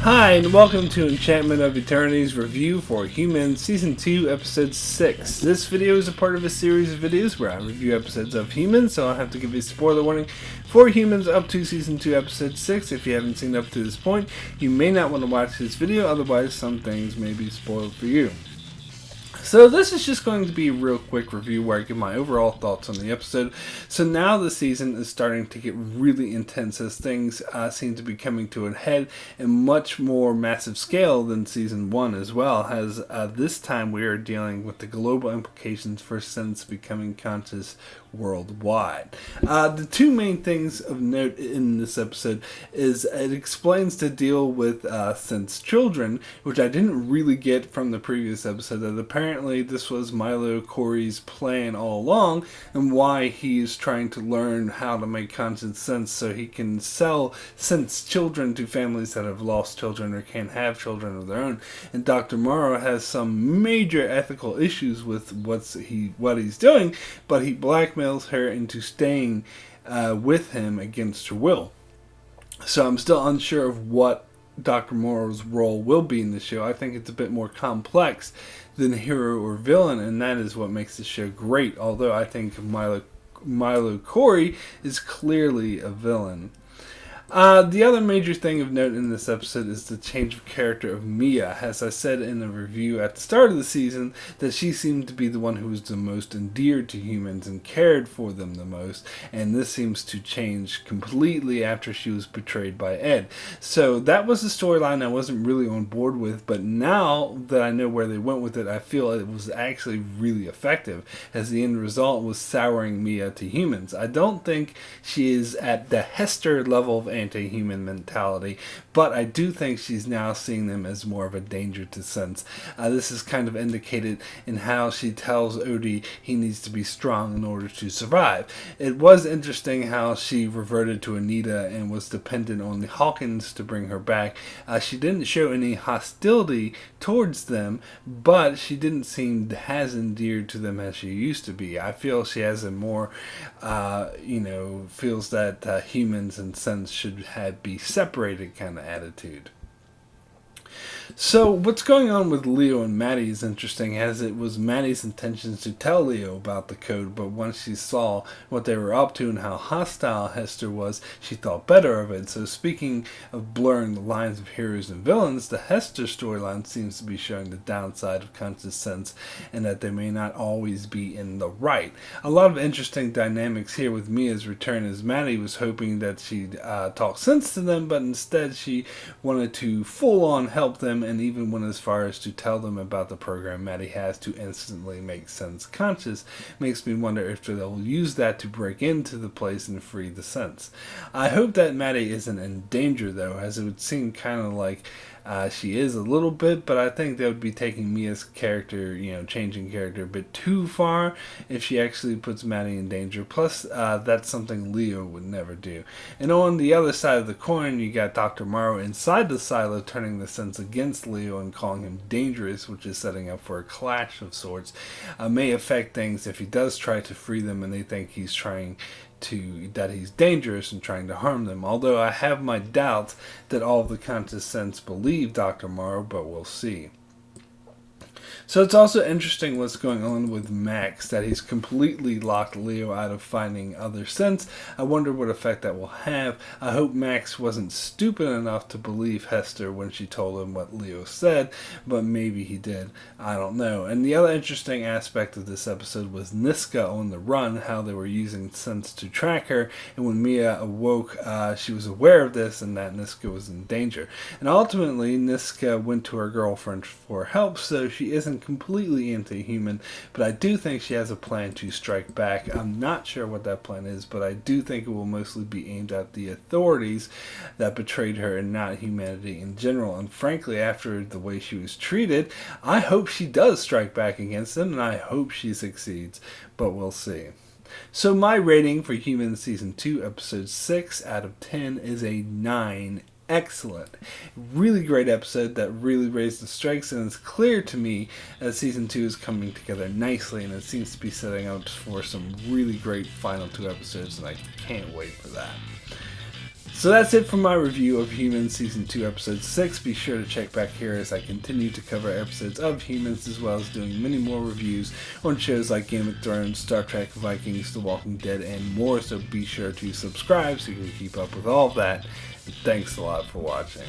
Hi, and welcome to Enchantment of Eternity's review for Humans Season 2, Episode 6. This video is a part of a series of videos where I review episodes of Humans, so I'll have to give you a spoiler warning for Humans up to Season 2, Episode 6. If you haven't seen up to this point, you may not want to watch this video, otherwise some things may be spoiled for you. So this is just going to be a real quick review where I give my overall thoughts on the episode. So now the season is starting to get really intense as things seem to be coming to a head in much more massive scale than Season 1 as well, as this time we are dealing with the global implications for sense becoming conscious worldwide. The two main things of note in this episode is it explains the deal with sense children, which I didn't really get from the previous episode, that apparently this was Milo Corey's plan all along and why he's trying to learn how to make conscious sense so he can sell sense children to families that have lost children or can't have children of their own. And Dr. Morrow has some major ethical issues with what he's doing, but he blackmails her into staying with him against her will. So I'm still unsure of what Dr. Morrow's role will be in the show. I think it's a bit more complex than hero or villain, and that is what makes the show great, although I think Milo Corey is clearly a villain. The other major thing of note in this episode is the change of character of Mia. As I said in the review at the start of the season, that she seemed to be the one who was the most endeared to humans and cared for them the most, and this seems to change completely after she was betrayed by Ed. So that was the storyline I wasn't really on board with, but now that I know where they went with it, I feel it was actually really effective, as the end result was souring Mia to humans. I don't think she is at the Hester level of anti-human mentality, but I do think she's now seeing them as more of a danger to sense. This is kind of indicated in how she tells Odie he needs to be strong in order to survive. It was interesting how she reverted to Anita and was dependent on the Hawkins to bring her back. She didn't show any hostility towards them, but she didn't seem as endeared to them as she used to be. I feel she has a more, feels that humans and sense should be separated kind of attitude. So what's going on with Leo and Maddie is interesting, as it was Maddie's intentions to tell Leo about the code, but once she saw what they were up to and how hostile Hester was, she thought better of it. So speaking of blurring the lines of heroes and villains, the Hester storyline seems to be showing the downside of conscious sense and that they may not always be in the right. A lot of interesting dynamics here with Mia's return, as Maddie was hoping that she'd talk sense to them, but instead she wanted to full on help them, and even went as far as to tell them about the program Maddie has to instantly make sense conscious. Makes me wonder if they'll use that to break into the place and free the sense. I hope that Maddie isn't in danger though, as it would seem kind of like she is a little bit, but I think that would be taking Mia's character, changing character a bit too far if she actually puts Maddie in danger. Plus, that's something Leo would never do. And on the other side of the coin, you got Dr. Morrow inside the silo turning the sense against Leo and calling him dangerous, which is setting up for a clash of sorts. May affect things if he does try to free them and they think he's that he's dangerous and trying to harm them. Although I have my doubts that all of the conscious sense believe Dr. Morrow, but we'll see. So it's also interesting what's going on with Max, that he's completely locked Leo out of finding other sense. I wonder what effect that will have. I hope Max wasn't stupid enough to believe Hester when she told him what Leo said, but maybe he did. I don't know. And the other interesting aspect of this episode was Niska on the run, how they were using sense to track her, and when Mia awoke, she was aware of this and that Niska was in danger. And ultimately, Niska went to her girlfriend for help, so she isn't completely anti-human, but I do think she has a plan to strike back. I'm not sure what that plan is, but I do think it will mostly be aimed at the authorities that betrayed her and not humanity in general. And frankly, after the way she was treated, I hope she does strike back against them, and I hope she succeeds, but we'll see. So my rating for Humans Season 2, Episode 6 out of 10 is a 9. Excellent. Really great episode that really raised the stakes, and it's clear to me that Season 2 is coming together nicely, and it seems to be setting up for some really great final 2 episodes, and I can't wait for that. So that's it for my review of Humans Season 2, Episode 6. Be sure to check back here as I continue to cover episodes of Humans, as well as doing many more reviews on shows like Game of Thrones, Star Trek, Vikings, The Walking Dead, and more. So be sure to subscribe so you can keep up with all of that. And thanks a lot for watching.